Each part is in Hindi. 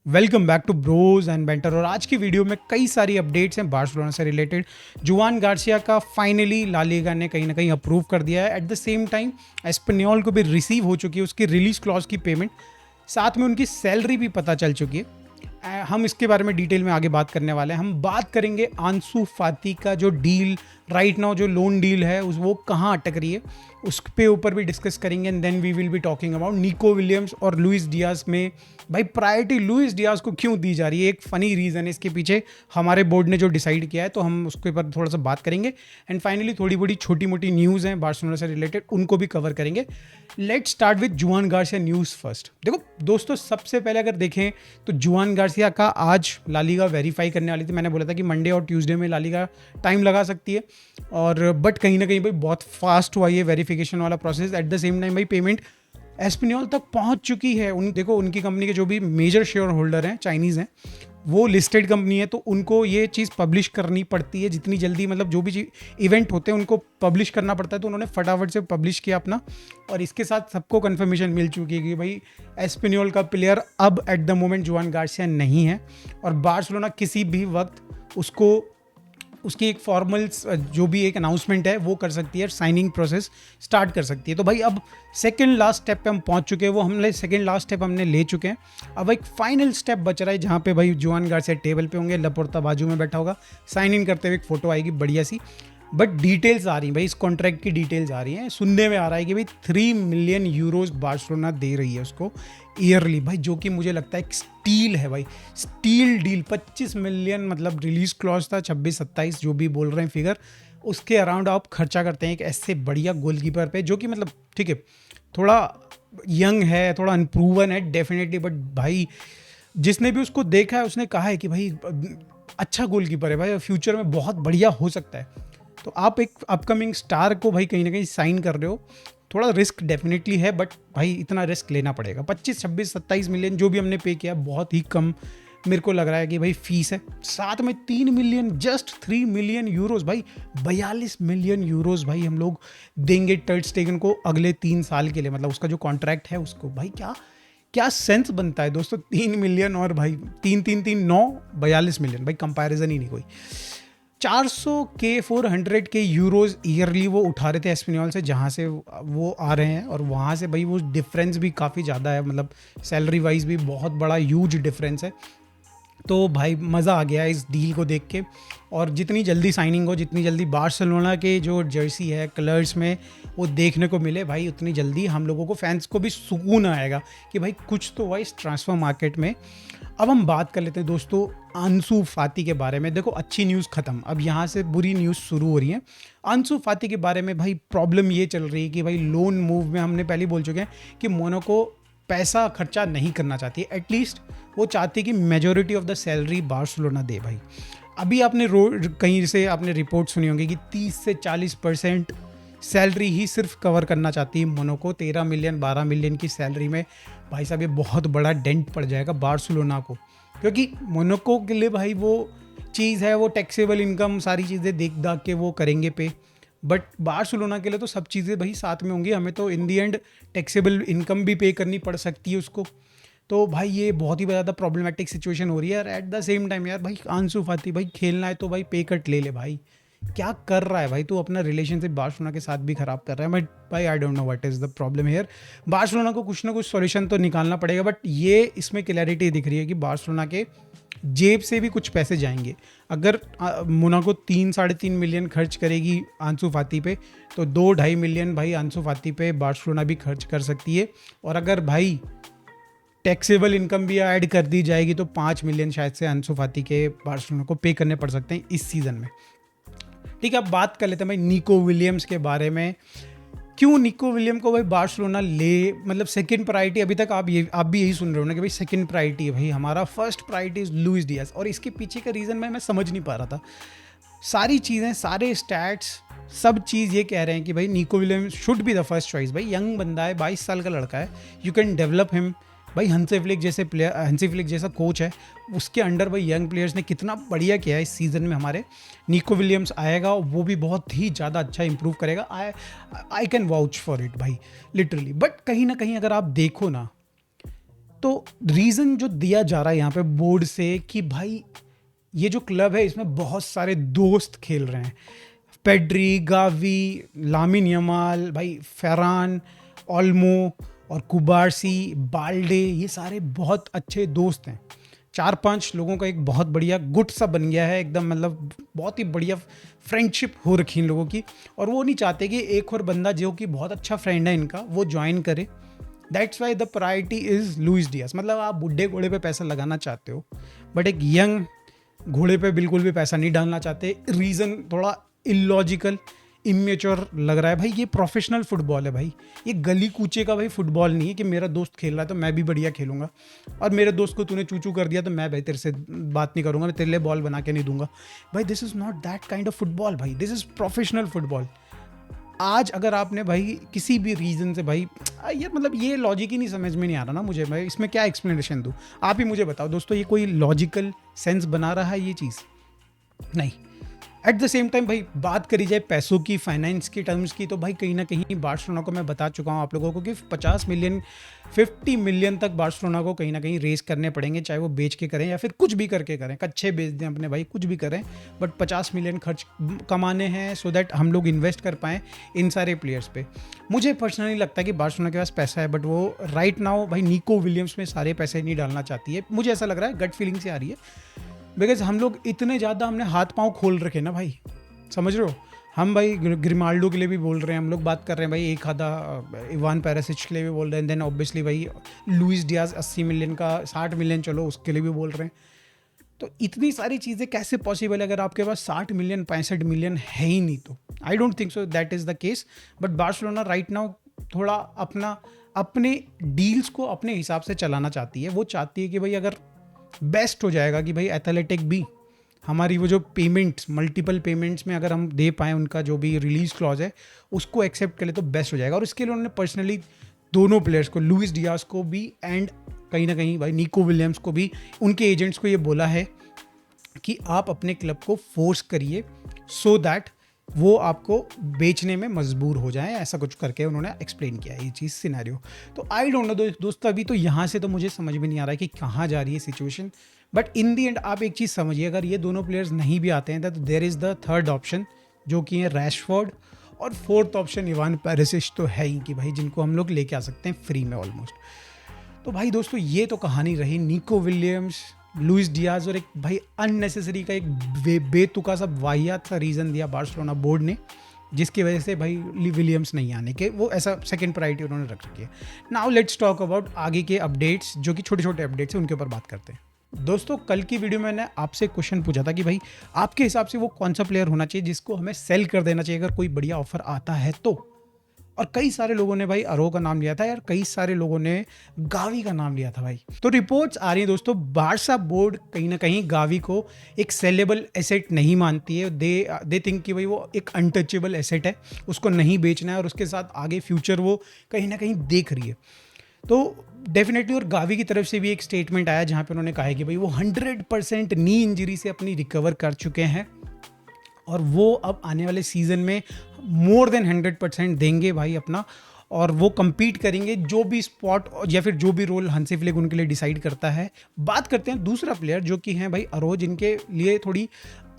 Welcome back to Bros and Banter. और आज की वीडियो में कई सारी अपडेट्स हैं बार्सिलोना से रिलेटेड। जुआन गार्सिया का फाइनली ला लीगा ने कहीं ना कहीं अप्रूव कर दिया है। एट द सेम टाइम एस्पेन्योल को भी रिसीव हो चुकी है उसकी रिलीज क्लॉज की पेमेंट, साथ में उनकी सैलरी भी पता चल चुकी है। हम इसके बारे में डिटेल में आगे बात करने वाले हैं। हम बात करेंगे आंसू फाती का जो डील राइट नाउ जो लोन डील है वो कहाँ अटक रही है, उस पे ऊपर भी डिस्कस करेंगे। And then we will be talking about Nico Williams और लुइस डियाज में भाई प्रायोरिटी लुइस डियाज को क्यों दी जा रही है। एक फ़नी रीज़न है इसके पीछे, हमारे बोर्ड ने जो डिसाइड किया है, तो हम उसके ऊपर थोड़ा सा बात करेंगे। एंड फाइनली थोड़ी बड़ी छोटी मोटी न्यूज़ हैं बार्सिलोना से रिलेटेड, उनको भी कवर करेंगे। लेट्स स्टार्ट विद जुआन गार्सिया न्यूज़ फर्स्ट। देखो दोस्तों, सबसे पहले अगर देखें तो जुआन गार्सिया का आज ला लीगा वेरीफाई करने वाली थी। मैंने बोला था कि मंडे और ट्यूसडे में ला लीगा टाइम लगा सकती है, और बट कहीं ना कहीं भाई बहुत फास्ट हुआ ये वेरिफिकेशन वाला process. At the same time भाई पेमेंट एस्पेन्योल तक पहुंच चुकी है। देखो उनकी कंपनी के जो भी मेजर शेयर होल्डर हैं, चाइनीज़ हैं, वो लिस्टेड कंपनी है, तो उनको ये चीज़ पब्लिश करनी पड़ती है जितनी जल्दी, मतलब जो भी इवेंट होते हैं उनको पब्लिश करना पड़ता है। तो उन्होंने फटाफट से पब्लिश किया अपना, और इसके साथ सबको कंफर्मेशन मिल चुकी है कि भाई एस्पेन्योल का प्लेयर अब एट द मोमेंट जुआन गार्सिया नहीं है, और बार्सिलोना किसी भी वक्त उसको उसकी एक फॉर्मल जो भी एक अनाउंसमेंट है वो कर सकती है, साइनिंग प्रोसेस स्टार्ट कर सकती है। तो भाई अब सेकंड लास्ट स्टेप पे हम पहुंच चुके हैं, वो हमने सेकंड लास्ट स्टेप हमने ले चुके हैं। अब एक फाइनल स्टेप बच रहा है जहां पे भाई जुआन गार्सिया टेबल पे होंगे, लपोर्ता बाजू में बैठा होगा, साइन इन करते हुए एक फोटो आएगी बढ़िया सी। बट डिटेल्स आ रही हैं भाई, इस कॉन्ट्रैक्ट की डिटेल्स आ रही हैं। सुनने में आ रहा है कि भाई 3 मिलियन यूरोज बार्सिलोना दे रही है उसको ईयरली भाई, जो कि मुझे लगता है एक स्टील है भाई, स्टील डील। 25 मिलियन मतलब रिलीज क्लॉज था, 26-27 जो भी बोल रहे हैं फिगर, उसके अराउंड आप खर्चा करते हैं एक ऐसे बढ़िया गोलकीपर पे, जो कि मतलब ठीक है थोड़ा यंग है, थोड़ा अनप्रूवन है डेफिनेटली, बट भाई जिसने भी उसको देखा है उसने कहा है कि भाई अच्छा गोलकीपर है भाई, फ्यूचर में बहुत बढ़िया हो सकता है। तो आप एक अपकमिंग स्टार को भाई कहीं ना कहीं साइन कर रहे हो, थोड़ा रिस्क डेफिनेटली है, बट भाई इतना रिस्क लेना पड़ेगा। 25, 26, 27 मिलियन जो भी हमने पे किया बहुत ही कम मेरे को लग रहा है कि भाई फीस है। साथ में 3 मिलियन, जस्ट 3 मिलियन यूरोज भाई, 42 मिलियन यूरोज भाई हम लोग देंगे टर्ट स्टेगन को अगले 3 साल के लिए, मतलब उसका जो कॉन्ट्रैक्ट है उसको। भाई क्या क्या सेंस बनता है दोस्तों, 3 मिलियन और भाई 3-3-3-9 42 मिलियन भाई, कंपैरिजन ही नहीं कोई। 400 के 400 के यूरोज ईयरली वो उठा रहे थे एस्पेन्योल से, जहाँ से वो आ रहे हैं, और वहाँ से भाई वो डिफरेंस भी काफ़ी ज़्यादा है, मतलब सैलरी वाइज भी बहुत बड़ा ह्यूज डिफरेंस है। तो भाई मज़ा आ गया इस डील को देख के, और जितनी जल्दी साइनिंग हो, जितनी जल्दी बार्सिलोना के जो जर्सी है कलर्स में वो देखने को मिले भाई, उतनी जल्दी हम लोगों को, फैंस को भी सुकून आएगा कि भाई कुछ तो हुआ इस ट्रांसफर मार्केट में। अब हम बात कर लेते हैं दोस्तों आंसू फाती के बारे में। देखो अच्छी न्यूज़ ख़त्म, अब यहाँ से बुरी न्यूज़ शुरू हो रही है। आंसू फाती के बारे में भाई प्रॉब्लम ये चल रही है कि भाई लोन मूव में हमने पहले बोल चुके हैं कि मोनाको पैसा खर्चा नहीं करना चाहती है, एटलीस्ट वो चाहती है कि majority of the salary Barcelona दे भाई। अभी आपने कहीं से आपने रिपोर्ट सुनी होगी कि 30 से 40% सैलरी ही सिर्फ कवर करना चाहती है मोनाको। 13 मिलियन 12 मिलियन की सैलरी में भाई साहब ये बहुत बड़ा डेंट पड़ जाएगा बार्सिलोना को, क्योंकि मोनाको के लिए भाई वो चीज़ है, वो टैक्सेबल इनकम सारी चीज़ें देख दाख के वो करेंगे पे, बट बार्सिलोना के लिए तो सब चीज़ें भाई साथ में होंगी। हमें तो इन दी एंड टैक्सेबल इनकम भी पे करनी पड़ सकती है उसको। तो भाई ये बहुत ही ज़्यादा प्रॉब्लमेटिक सिचुएशन हो रही है। और एट द सेम टाइम यार भाई आंसू फाती भाई खेलना है तो भाई पे कट ले ले भाई, क्या कर रहा है भाई तू, अपना रिलेशनशिप बार्सिलोना के साथ भी खराब कर रहा है। बट भाई I don't know what is the problem here. Barcelona को कुछ ना कुछ सॉल्यूशन तो निकालना पड़ेगा, बट ये इसमें क्लैरिटी दिख रही है कि बार्सिलोना के जेब से भी कुछ पैसे जाएंगे। अगर मोनाको 3-3.5 मिलियन खर्च करेगी आंसू फाती पे, तो 2-2.5 मिलियन भाई आंसू फाती पे बार्सिलोना भी खर्च कर सकती है। और अगर भाई टैक्सेबल इनकम भी ऐड कर दी जाएगी तो 5 मिलियन शायद से आंसू फाती के बार्सिलोना को पे करने पड़ सकते हैं इस सीज़न में। ठीक है, अब बात कर लेते हैं भाई निको विलियम्स के बारे में। क्यों निको विलियम को भाई बार्सिलोना ले, मतलब सेकंड प्रायोरिटी अभी तक आप भी यही सुन रहे हो ना कि भाई सेकंड प्रायोरिटी है भाई हमारा, first priority is Luis Diaz. और इसके पीछे का रीज़न मैं समझ नहीं पा रहा था। सारी चीज़ें, सारे स्टैट्स, सब चीज़ ये कह रहे हैं कि भाई Nico Williams should be the first choice. भाई यंग बंदा है, 22 साल का लड़का है, यू कैन डेवलप हिम। भाई हंसी फ्लिक जैसे प्लेयर, हंसी फ्लिक जैसा कोच है, उसके अंडर भाई यंग प्लेयर्स ने कितना बढ़िया किया है इस सीज़न में हमारे। निको विलियम्स आएगा, वो भी बहुत ही ज़्यादा अच्छा इंप्रूव करेगा। I can vouch for it भाई लिटरली। बट कहीं ना कहीं अगर आप देखो ना, तो रीज़न जो दिया जा रहा है यहाँ पे बोर्ड से कि भाई ये जो क्लब है इसमें बहुत सारे दोस्त खेल रहे हैं, पेड्री, गावी, लामिन यमाल, भाई फरहान, ओल्मो और कुबारसी, बाल्डे, ये सारे बहुत अच्छे दोस्त हैं। 4-5 लोगों का एक बहुत बढ़िया गुट सा बन गया है एकदम, मतलब बहुत ही बढ़िया फ्रेंडशिप हो रखी इन लोगों की। और वो नहीं चाहते कि एक और बंदा जो कि बहुत अच्छा फ्रेंड है इनका वो ज्वाइन करे। That's why the priority is Luis Diaz. मतलब आप बुढ़े घोड़े पे पैसा लगाना चाहते हो बट एक यंग घोड़े पे बिल्कुल भी पैसा नहीं डालना चाहते। रीज़न थोड़ा इलॉजिकल, इमेच्योर लग रहा है। भाई ये प्रोफेशनल फुटबॉल है भाई, ये गली कूचे का भाई फुटबॉल नहीं है कि मेरा दोस्त खेल रहा है तो मैं भी बढ़िया खेलूंगा, और मेरे दोस्त को तूने चूचू कर दिया तो मैं भाई तेरे से बात नहीं करूंगा, मैं तेरे लिए बॉल बना के नहीं दूंगा। भाई this is not that kind of football भाई, दिस इज़ प्रोफेशनल फुटबॉल। आज अगर आपने भाई किसी भी रीज़न से भाई यार, मतलब ये लॉजिक ही नहीं समझ में नहीं आ रहा ना मुझे, मैं इसमें क्या एक्सप्लेनेशन दूँ, आप ही मुझे बताओ दोस्तों। ये कोई लॉजिकल सेंस बना रहा है ये चीज़? नहीं। एट द सेम टाइम भाई बात करी जाए पैसों की, फाइनेंस की टर्म्स की, तो भाई कहीं ना कहीं बार्सिलोना को मैं बता चुका हूँ आप लोगों को कि 50 मिलियन 50 मिलियन तक बार्सिलोना को कहीं ना कहीं रेस करने पड़ेंगे, चाहे वो बेच के करें या फिर कुछ भी करके करें, कच्चे बेच दें अपने भाई, कुछ भी करें, बट 50 मिलियन खर्च कमाने हैं सो दैट हम लोग इन्वेस्ट कर पाएँ इन सारे प्लेयर्स पे। मुझे पर्सनली लगता है कि बार्सिलोना के पास पैसा है बट वो राइट नाउ भाई निको विलियम्स में सारे पैसे नहीं डालना चाहती है। मुझे ऐसा लग रहा है, गट फीलिंग से आ रही है, बिकॉज हम लोग इतने ज़्यादा हमने हाथ पांव खोल रखे ना भाई, समझ रहे हो। हम भाई ग्रिमाल्डो के लिए भी बोल रहे हैं, हम लोग बात कर रहे हैं भाई एक आधा इवान पेरिसिच के लिए भी बोल रहे हैं, देन ऑब्वियसली भाई लुइस डियाज 80 मिलियन का 60 मिलियन चलो उसके लिए भी बोल रहे हैं। तो इतनी सारी चीज़ें कैसे पॉसिबल है अगर आपके पास 60 मिलियन 65 मिलियन है ही नहीं? तो आई don't think so that is the case. But Barcelona right now थोड़ा अपने डील्स को अपने हिसाब से चलाना चाहती है। वो चाहती है कि भाई अगर बेस्ट हो जाएगा कि भाई एथलेटिक भी हमारी वो जो पेमेंट्स, मल्टीपल पेमेंट्स में अगर हम दे पाएँ, उनका जो भी रिलीज क्लॉज है उसको एक्सेप्ट कर ले तो बेस्ट हो जाएगा। और इसके लिए उन्होंने पर्सनली दोनों प्लेयर्स को, लुइस डियाज को भी एंड कहीं ना कहीं भाई निको विलियम्स को भी, उनके एजेंट्स को ये बोला है कि आप अपने क्लब को फोर्स करिए सो दैट वो आपको बेचने में मजबूर हो जाए, ऐसा कुछ करके उन्होंने एक्सप्लेन किया है ये चीज़ सिनेरियो। तो आई डोंट नो दोस्त, अभी तो यहाँ से तो मुझे समझ में नहीं आ रहा है कि कहाँ जा रही है situation. But in the and आप एक चीज़ समझिए, अगर ये दोनों प्लेयर्स नहीं भी आते हैं तो there is the third option जो कि है रैशफोर्ड, और फोर्थ ऑप्शन इवान पेरिसिच तो है ही कि भाई जिनको हम लोग लेके आ सकते हैं फ्री में ऑलमोस्ट। तो भाई दोस्तों ये तो कहानी रही निको विलियम्स, लुइस डियाज, और एक भाई अननेसेसरी का एक बेतुका सा वाहियात सा रीज़न दिया बार्सिलोना बोर्ड ने जिसकी वजह से भाई विलियम्स नहीं आने के, वो ऐसा सेकंड प्रायोरिटी उन्होंने रख रखी है। नाउ लेट्स टॉक अबाउट आगे के अपडेट्स, जो कि छोटे छोटे अपडेट्स हैं, उनके ऊपर बात करते हैं। दोस्तों कल की वीडियो में मैंने आपसे क्वेश्चन पूछा था कि भाई आपके हिसाब से वो कौन सा प्लेयर होना चाहिए जिसको हमें सेल कर देना चाहिए अगर कोई बढ़िया ऑफर आता है तो। और कई सारे लोगों ने भाई अरो का नाम लिया था यार, कई सारे लोगों ने गावी का नाम लिया था भाई। तो रिपोर्ट्स आ रही हैं दोस्तों, बार्सा बोर्ड कहीं ना कहीं गावी को एक सेलेबल एसेट नहीं मानती है। दे थिंक कि भाई वो एक अनटचेबल एसेट है, उसको नहीं बेचना है और उसके साथ आगे फ्यूचर वो कहीं ना कहीं देख रही है। तो डेफिनेटली, और गावी की तरफ से भी एक स्टेटमेंट आया जहाँ पे उन्होंने कहा है कि भाई वो 100% नी इंजरी से अपनी रिकवर कर चुके हैं और वो अब आने वाले सीज़न में मोर देन 100% देंगे भाई अपना, और वो compete करेंगे जो भी स्पॉट या फिर जो भी रोल हंसी फ्लिक उनके लिए डिसाइड करता है। बात करते हैं दूसरा प्लेयर जो कि हैं भाई अरो, जिनके लिए थोड़ी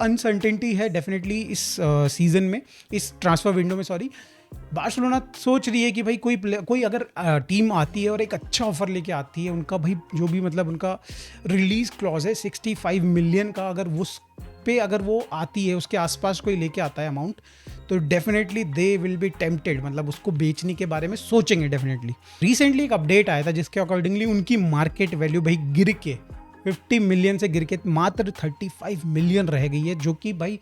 अनसर्टेनिटी है डेफिनेटली इस सीज़न में, इस ट्रांसफ़र विंडो में सॉरी। बार्सिलोना सोच रही है कि भाई कोई अगर टीम आती है और एक अच्छा ऑफर लेके आती है, उनका भाई जो भी मतलब उनका रिलीज क्लॉज है 65 मिलियन का, अगर उस पे अगर वो आती है, उसके आसपास कोई लेके आता है अमाउंट, तो definitely they will B tempted, मतलब उसको बेचने के बारे में सोचेंगे डेफिनेटली। रिसेंटली एक अपडेट आया था जिसके अकॉर्डिंगली उनकी मार्केट वैल्यू भाई गिर के 50 मिलियन से गिर के मात्र 35 मिलियन रह गई है, जो कि भाई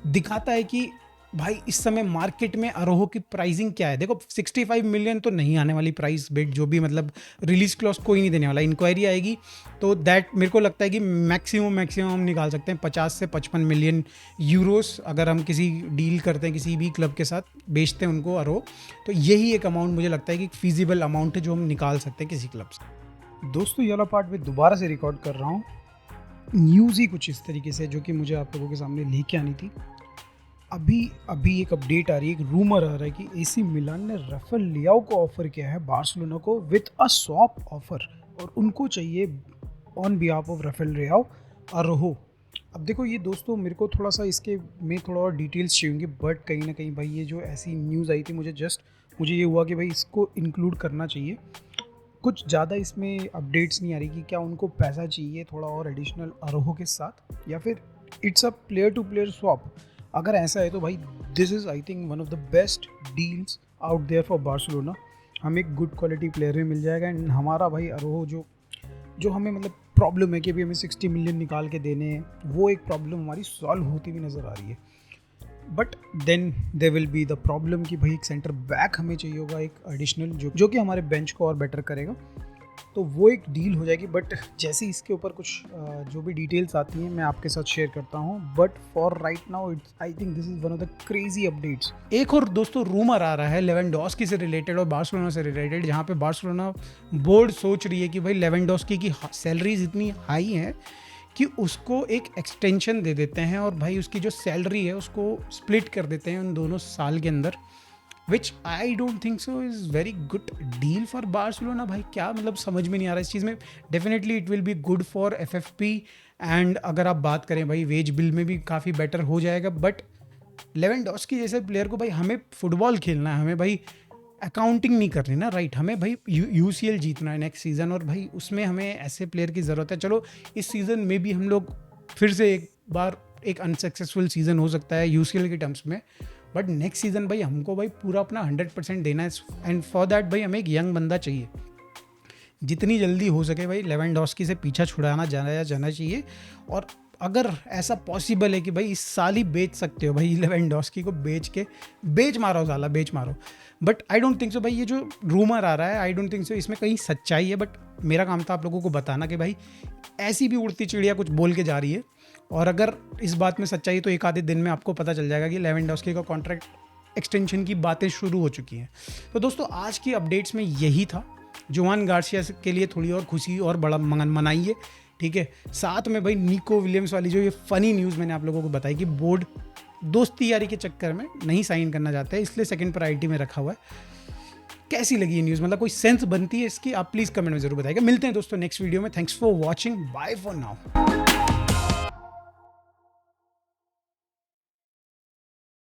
दिखाता है कि भाई इस समय मार्केट में अरोहो की प्राइसिंग क्या है। देखो 65 मिलियन तो नहीं आने वाली प्राइस बेट, जो भी मतलब रिलीज क्लॉज कोई नहीं देने वाला, इंक्वायरी आएगी तो दैट मेरे को लगता है कि मैक्सिमम हम निकाल सकते हैं 50 से 55 मिलियन यूरोस, अगर हम किसी डील करते हैं किसी भी क्लब के साथ, बेचते हैं उनको अरोहो, तो यही एक अमाउंट मुझे लगता है कि फीजिबल अमाउंट है जो हम निकाल सकते हैं किसी क्लब से। दोस्तों ये वाला पार्ट में दोबारा से रिकॉर्ड कर रहा हूँ, न्यूज़ ही कुछ इस तरीके से जो कि मुझे आप लोगों के सामने लेके आनी थी। अभी एक अपडेट आ रही है, एक रूमर आ रहा है कि एसी मिलान ने राफेल लियाओ को ऑफर किया है बार्सिलोना को विद अ स्वैप ऑफर। और उनको चाहिए ऑन बिहाफ ऑफ राफेल लियाओ अरोहो। अब देखो ये दोस्तों, मेरे को थोड़ा सा इसके में थोड़ा और डिटेल्स चाहिए, बट कहीं ना कहीं भाई ये जो ऐसी न्यूज़ आई थी, मुझे ये हुआ कि भाई इसको इंक्लूड करना चाहिए। कुछ ज़्यादा इसमें अपडेट्स नहीं आ रही कि क्या उनको पैसा चाहिए थोड़ा और एडिशनल अरोहो के साथ, या फिर it's a player to player swap. अगर ऐसा है तो भाई this is I think one of the best deals out there for Barcelona. हमें एक गुड क्वालिटी प्लेयर भी मिल जाएगा, एंड हमारा भाई अरोहो जो हमें मतलब प्रॉब्लम है कि अभी हमें 60 मिलियन निकाल के देने हैं, वो एक प्रॉब्लम हमारी सॉल्व होती हुई नज़र आ रही है। But then they will be the problem कि भाई एक सेंटर बैक हमें चाहिए होगा, एक एडिशनल जो कि हमारे बेंच को और बेटर करेगा, तो वो एक डील हो जाएगी। बट जैसे इसके ऊपर कुछ जो भी डिटेल्स आती हैं मैं आपके साथ शेयर करता हूँ, but for right now it's I think this is one of the crazy updates. एक और दोस्तों रूमर आ रहा है लेवेंडोस्की से रिलेटेड और बार्सिलोना से रिलेटेड, जहाँ पे बार्सिलोना बोर्ड सोच रही है कि भाई लेवेंडोस्की की सैलरीज इतनी हाई हैं कि उसको एक एक्सटेंशन दे देते हैं और भाई उसकी जो सैलरी है उसको स्प्लिट कर देते हैं उन दोनों साल के अंदर, which I don't think so is very good deal for Barcelona. भाई क्या मतलब समझ में नहीं आ रहा इस चीज़ में। Definitely it will be good for FFP, and अगर आप बात करें भाई वेज बिल में भी काफ़ी बेटर हो जाएगा। बट लेवेंडोस्की जैसे प्लेयर को भाई हमें फुटबॉल खेलना है, हमें भाई अकाउंटिंग नहीं करनी ना, राइट। हमें भाई UCL जीतना है नेक्स्ट सीज़न, और भाई उसमें हमें ऐसे प्लेयर की ज़रूरत है। चलो इस सीज़न में भी हम लोग फिर से एक बार एक अनसक्सेसफुल सीज़न हो सकता है UCL के टर्म्स में, बट नेक्स्ट सीज़न भाई हमको भाई पूरा अपना 100% देना है, एंड फॉर दैट भाई हमें एक यंग बंदा चाहिए। जितनी जल्दी हो सके भाई लेवेंडोस्की से पीछा छुड़ाना जाना चाहिए। और अगर ऐसा पॉसिबल है कि भाई इस साल ही बेच सकते हो भाई लेवेंडोस्की को, बेच मारो साला, बेच मारो। बट आई डोंट थिंक सो भाई, ये जो रूमर आ रहा है आई डोंट थिंक सो इसमें कहीं सच्चाई है। बट मेरा काम था आप लोगों को बताना कि भाई ऐसी भी उड़ती चिड़िया कुछ बोल के जा रही है, और अगर इस बात में सच्चाई है तो एक आधे दिन में आपको पता चल जाएगा कि लेवेंडोस्की का कॉन्ट्रैक्ट एक्सटेंशन की बातें शुरू हो चुकी हैं। तो दोस्तों आज की अपडेट्स में यही था। जुआन गार्सिया के लिए थोड़ी और खुशी और बड़ा मनाइए, ठीक है। साथ में भाई निको विलियम्स वाली जो ये फ़नी न्यूज़ मैंने आप लोगों को बताई कि बोर्ड दोस्ती यारी के चक्कर में नहीं साइन करना चाहता है, इसलिए सेकंड प्रायोरिटी में रखा हुआ है। कैसी लगी ये न्यूज़, मतलब कोई सेंस बनती है इसकी, आप प्लीज़ कमेंट में ज़रूर बताइएगा। मिलते हैं दोस्तों नेक्स्ट वीडियो में। Thanks for watching, bye for now.